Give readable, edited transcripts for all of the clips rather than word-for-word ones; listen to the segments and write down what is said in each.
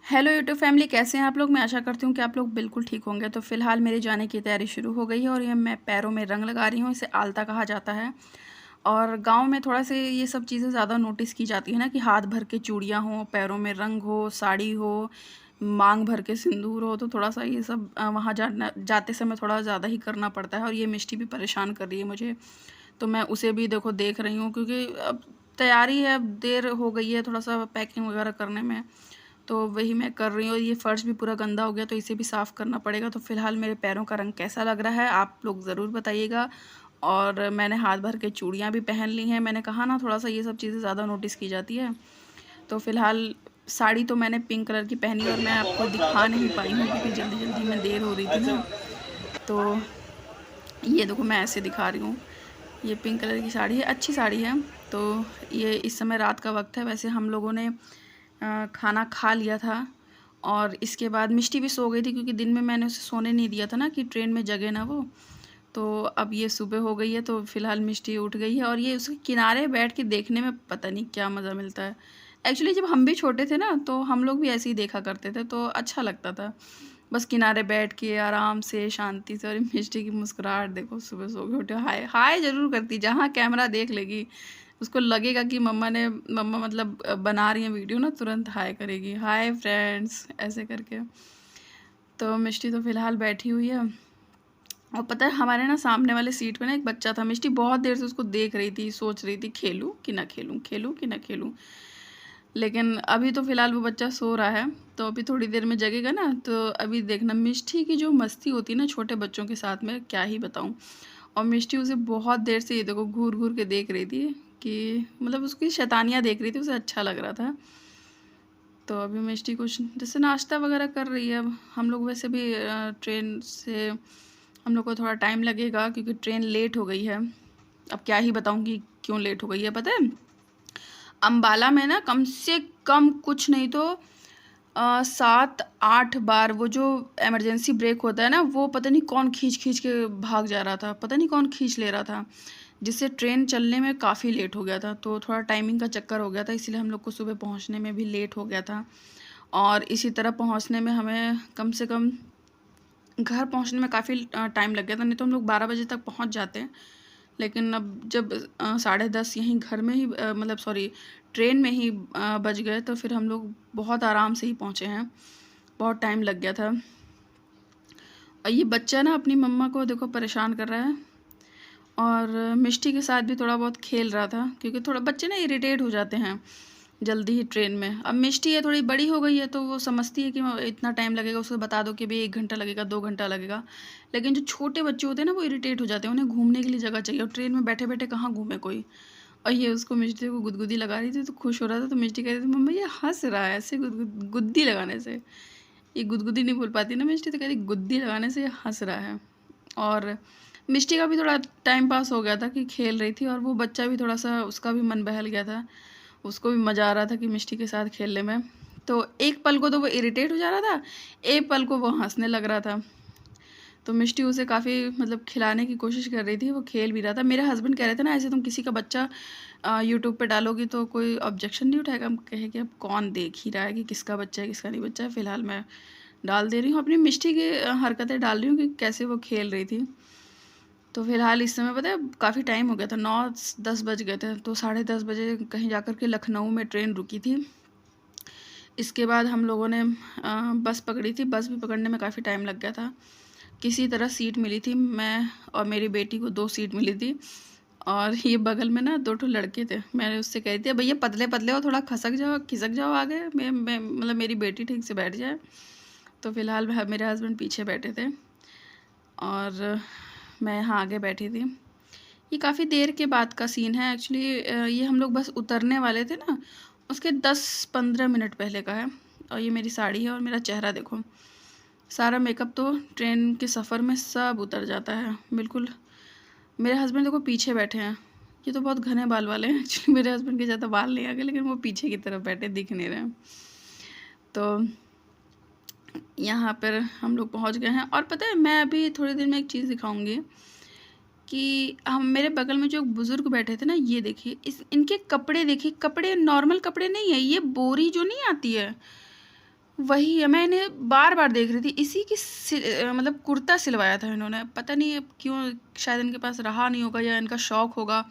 Hello YouTube family, कैसे हैं आप लोग। मैं आशा करती हूँ कि आप लोग बिल्कुल ठीक होंगे। तो फ़िलहाल मेरे जाने की तैयारी शुरू हो गई है और ये मैं पैरों में रंग लगा रही हूँ। इसे आलता कहा जाता है और गांव में थोड़ा से ये सब चीज़ें ज़्यादा नोटिस की जाती है ना, कि हाथ भर के चूड़ियाँ हों, पैरों में रंग हो, साड़ी हो, मांग भर के सिंदूर हो। तो थोड़ा सा ये सब वहाँ जाते समय थोड़ा ज़्यादा ही करना पड़ता है। और ये मिष्टी भी परेशान कर रही है मुझे, तो मैं उसे भी देखो देख रही हूँ, क्योंकि अब तैयारी है, अब देर हो गई है थोड़ा सा पैकिंग वगैरह करने में। तो वही मैं कर रही हूँ। ये फ़र्श भी पूरा गंदा हो गया, तो इसे भी साफ़ करना पड़ेगा। तो फ़िलहाल मेरे पैरों का रंग कैसा लग रहा है आप लोग ज़रूर बताइएगा। और मैंने हाथ भर के चूड़ियाँ भी पहन ली हैं। मैंने कहा ना, थोड़ा सा ये सब चीज़ें ज़्यादा नोटिस की जाती है। तो फ़िलहाल साड़ी तो मैंने पिंक कलर की पहनी और मैं आपको बहुत दिखा ज़्यादा नहीं खेल पाई रहे हूँ, थे क्योंकि आप। जल्दी-जल्दी में देर हो रही थी अच्छा। ना। तो ये देखो मैं ऐसे दिखा रही हूँ। ये पिंक कलर की साड़ी है, अच्छी साड़ी है। तो ये इस समय रात का वक्त है। वैसे हम लोगों ने खाना खा लिया था और इसके बाद मिष्टी भी सो गई थी, क्योंकि दिन में मैंने उसे सोने नहीं दिया था ना, कि ट्रेन में जगे ना वो। तो अब ये सुबह हो गई है, तो फ़िलहाल मिष्टी उठ गई है और ये उसके किनारे बैठ के देखने में पता नहीं क्या मज़ा मिलता है। एक्चुअली जब हम भी छोटे थे ना, तो हम लोग भी ऐसे ही देखा करते थे, तो अच्छा लगता था। बस किनारे बैठ के आराम से शांति से। और ये मिष्टी की मुस्कुराहट देखो, सुबह सो के उठे हाय हाय ज़रूर करती। जहाँ कैमरा देख लेगी, उसको लगेगा कि मम्मा मतलब बना रही हैं वीडियो ना, तुरंत हाय करेगी, हाय फ्रेंड्स ऐसे करके। तो मिष्टी तो फ़िलहाल बैठी हुई है। और पता है, हमारे ना सामने वाले सीट पे ना एक बच्चा था। मिष्टी बहुत देर से उसको देख रही थी, सोच रही थी खेलूँ कि ना खेलूँ, खेलूँ कि ना खेलूँ। लेकिन अभी तो फ़िलहाल वो बच्चा सो रहा है, तो अभी थोड़ी देर में जगेगा ना, तो अभी देखना मिष्टी की जो मस्ती होती है ना छोटे बच्चों के साथ में, क्या ही बताऊँ। और मिष्टी उसे बहुत देर से ये देखो घूर-घूर के देख रही थी, कि मतलब उसकी शैतानियाँ देख रही थी, उसे अच्छा लग रहा था। तो अभी मिष्टी कुछ जैसे नाश्ता वगैरह कर रही है। अब हम लोग वैसे भी ट्रेन से हम लोग को थोड़ा टाइम लगेगा, क्योंकि ट्रेन लेट हो गई है। अब क्या ही बताऊँ कि क्यों लेट हो गई है, पता है? अम्बाला में ना कम से कम कुछ नहीं तो 7-8 बार वो जो इमरजेंसी ब्रेक होता है ना, वो पता नहीं कौन खींच-खींच के भाग जा रहा था, पता नहीं कौन खींच ले रहा था, जिससे ट्रेन चलने में काफ़ी लेट हो गया था। तो थोड़ा टाइमिंग का चक्कर हो गया था, इसलिए हम लोग को सुबह पहुँचने में भी लेट हो गया था। और इसी तरह पहुँचने में हमें कम से कम घर पहुँचने में काफ़ी टाइम लग गया था, नहीं तो हम लोग 12 बजे तक पहुँच जाते। लेकिन अब जब 10:30 यहीं घर में ही मतलब सॉरी ट्रेन में ही बज गए, तो फिर हम लोग बहुत आराम से ही पहुँचे हैं। बहुत टाइम लग गया था। और ये बच्चा ना अपनी मम्मा को देखो परेशान कर रहा है, और मिष्टी के साथ भी थोड़ा बहुत खेल रहा था, क्योंकि थोड़ा बच्चे ना इरिटेट हो जाते हैं जल्दी ही ट्रेन में। अब मिष्टी है थोड़ी बड़ी हो गई है, तो वो समझती है कि इतना टाइम लगेगा, उसको बता दो कि भई 1 घंटा लगेगा, 2 घंटा लगेगा। लेकिन जो छोटे बच्चे होते हैं ना, वो इरिटेट हो जाते हैं, उन्हें घूमने के लिए जगह चाहिए, और ट्रेन में बैठे-बैठे कहाँ घूमे कोई। और ये उसको मिष्टी को गुदगुदी लगा रही थी, तो खुश हो रहा था। तो मिष्टी कह रही थी, मम्मा ये हँस रहा है ऐसे गुद्दी लगाने से। ये गुदगुदी नहीं बोल पाती ना मिष्टी, तो कह रही गुद्दी लगाने से ये हँस रहा है। और मिष्टी का भी थोड़ा टाइम पास हो गया था, कि खेल रही थी, और वो बच्चा भी थोड़ा-सा उसका भी मन बहल गया था। उसको भी मज़ा आ रहा था कि मिष्टी के साथ खेलने में। तो एक पल को तो वो इरिटेट हो जा रहा था, एक पल को वो हँसने लग रहा था। तो मिष्टी उसे काफ़ी मतलब खिलाने की कोशिश कर रही थी, वो खेल भी रहा था। मेरे हस्बैंड कह रहे थे ना, ऐसे तुम किसी का बच्चा यूट्यूब पे डालोगी तो कोई ऑब्जेक्शन नहीं उठाएगा? हम कहे कि अब कौन देख ही रहा है कि किसका बच्चा है, किसका नहीं बच्चा है। फ़िलहाल मैं डाल दे रही हूँ, अपनी मिष्टी की हरकतें डाल रही हूँ कि कैसे वो खेल रही थी। तो फ़िलहाल इस समय पता है काफ़ी टाइम हो गया था, 9-10 बज गए थे, तो 10:30 बजे कहीं जाकर के लखनऊ में ट्रेन रुकी थी। इसके बाद हम लोगों ने बस पकड़ी थी, बस भी पकड़ने में काफ़ी टाइम लग गया था। किसी तरह सीट मिली थी, मैं और मेरी बेटी को 2 सीट मिली थी। और ये बगल में ना 2 ठो लड़के थे, मैंने उससे कही थी, भैया पतले-पतले हो, थोड़ा खिसक जाओ आगे, मैं मतलब मेरी बेटी ठीक से बैठ जाए। तो फ़िलहाल मेरे हस्बैंड पीछे बैठे थे और मैं यहाँ आगे बैठी थी। ये काफ़ी देर के बाद का सीन है एक्चुअली। ये हम लोग बस उतरने वाले थे ना, उसके 10-15 मिनट पहले का है। और ये मेरी साड़ी है और मेरा चेहरा देखो, सारा मेकअप तो ट्रेन के सफ़र में सब उतर जाता है बिल्कुल। मेरे हस्बैंड देखो पीछे बैठे हैं। ये तो बहुत घने बाल वाले हैं एक्चुअली, मेरे हस्बैंड के ज़्यादा बाल नहीं आ गए, लेकिन वो पीछे की तरफ बैठे दिख नहीं रहे हैं। तो यहाँ पर हम लोग पहुँच गए हैं, और पता है मैं अभी थोड़ी देर में एक चीज़ दिखाऊँगी, कि हम मेरे बगल में जो बुज़ुर्ग बैठे थे ना, ये देखिए इनके कपड़े देखिए, कपड़े नॉर्मल कपड़े नहीं है, ये बोरी जो नहीं आती है, वही है, मैं इन्हें बार-बार देख रही थी। इसी की मतलब कुर्ता सिलवाया था इन्होंने, पता नहीं अब क्यों, शायद इनके पास रहा नहीं होगा या इनका शौक होगा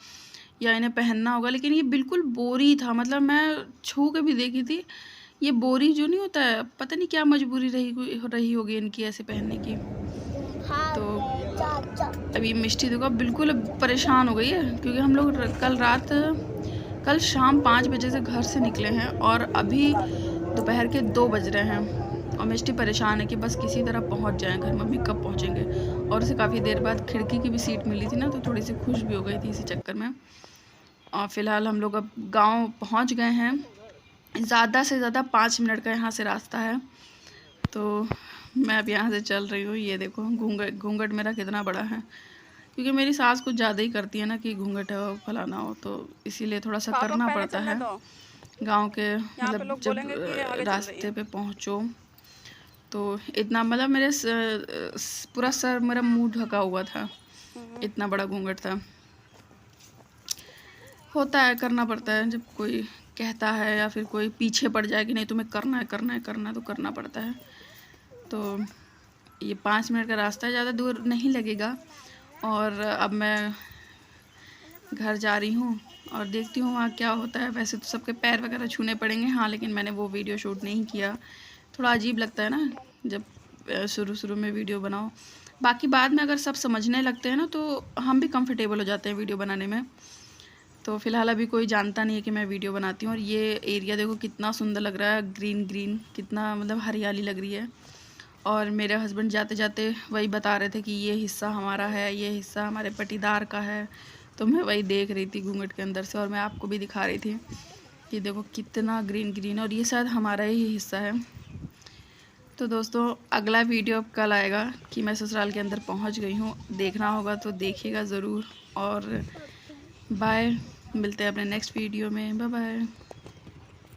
या इन्हें पहनना होगा, लेकिन ये बिल्कुल बोरी था। मतलब मैं छू के भी देखी थी, ये बोरी जो नहीं होता है, पता नहीं क्या मजबूरी रही होगी इनकी ऐसे पहनने की। तो अभी मिष्टी देखो बिल्कुल अब परेशान हो गई है, क्योंकि हम लोग कल शाम 5 बजे से घर से निकले हैं और अभी दोपहर के 2 बज रहे हैं और मिष्टी परेशान है कि बस किसी तरह पहुंच जाएं घर, मम्मी कब पहुंचेंगे। और उसे काफ़ी देर बाद खिड़की की भी सीट मिली थी ना, तो थोड़ी सी खुश भी हो गई थी इसी चक्कर में। और फ़िलहाल हम लोग अब गांव पहुंच गए हैं। ज़्यादा से ज़्यादा 5 मिनट का यहाँ से रास्ता है। तो मैं अब यहाँ से चल रही हूँ। ये देखो घूंघट मेरा कितना बड़ा है, क्योंकि मेरी सास कुछ ज़्यादा ही करती है ना कि घूंघट है फलाना हो, तो इसीलिए थोड़ा सा करना पड़ता है। गांव के मतलब जब रास्ते पे पहुँचो तो इतना, मतलब मेरे पूरा सर, मेरा मुंह ढका हुआ था, इतना बड़ा घूंघट था। होता है, करना पड़ता है, जब कोई कहता है या फिर कोई पीछे पड़ जाए कि नहीं तुम्हें करना है करना है करना है, तो करना पड़ता है। तो ये 5 मिनट का रास्ता है, ज़्यादा दूर नहीं लगेगा। और अब मैं घर जा रही हूँ और देखती हूँ वहाँ क्या होता है। वैसे तो सबके पैर वगैरह छूने पड़ेंगे, हाँ, लेकिन मैंने वो वीडियो शूट नहीं किया। थोड़ा अजीब लगता है ना जब शुरू में वीडियो बनाओ। बाकी बाद में अगर सब समझने लगते हैं ना, तो हम भी कंफर्टेबल हो जाते हैं वीडियो बनाने में। तो फ़िलहाल अभी कोई जानता नहीं है कि मैं वीडियो बनाती हूँ। और ये एरिया देखो कितना सुंदर लग रहा है, ग्रीन ग्रीन, कितना मतलब हरियाली लग रही है। और मेरे हस्बैंड जाते जाते वही बता रहे थे कि ये हिस्सा हमारा है, ये हिस्सा हमारे पटीदार का है। तो मैं वही देख रही थी घूंघट के अंदर से, और मैं आपको भी दिखा रही थी कि देखो कितना ग्रीन ग्रीन है, और ये शायद हमारा ही हिस्सा है। तो दोस्तों अगला वीडियो अब कल आएगा कि मैं ससुराल के अंदर पहुंच गई हूँ। देखना होगा तो देखिएगा ज़रूर। और बाय, मिलते हैं अपने नेक्स्ट वीडियो में। Bye bye.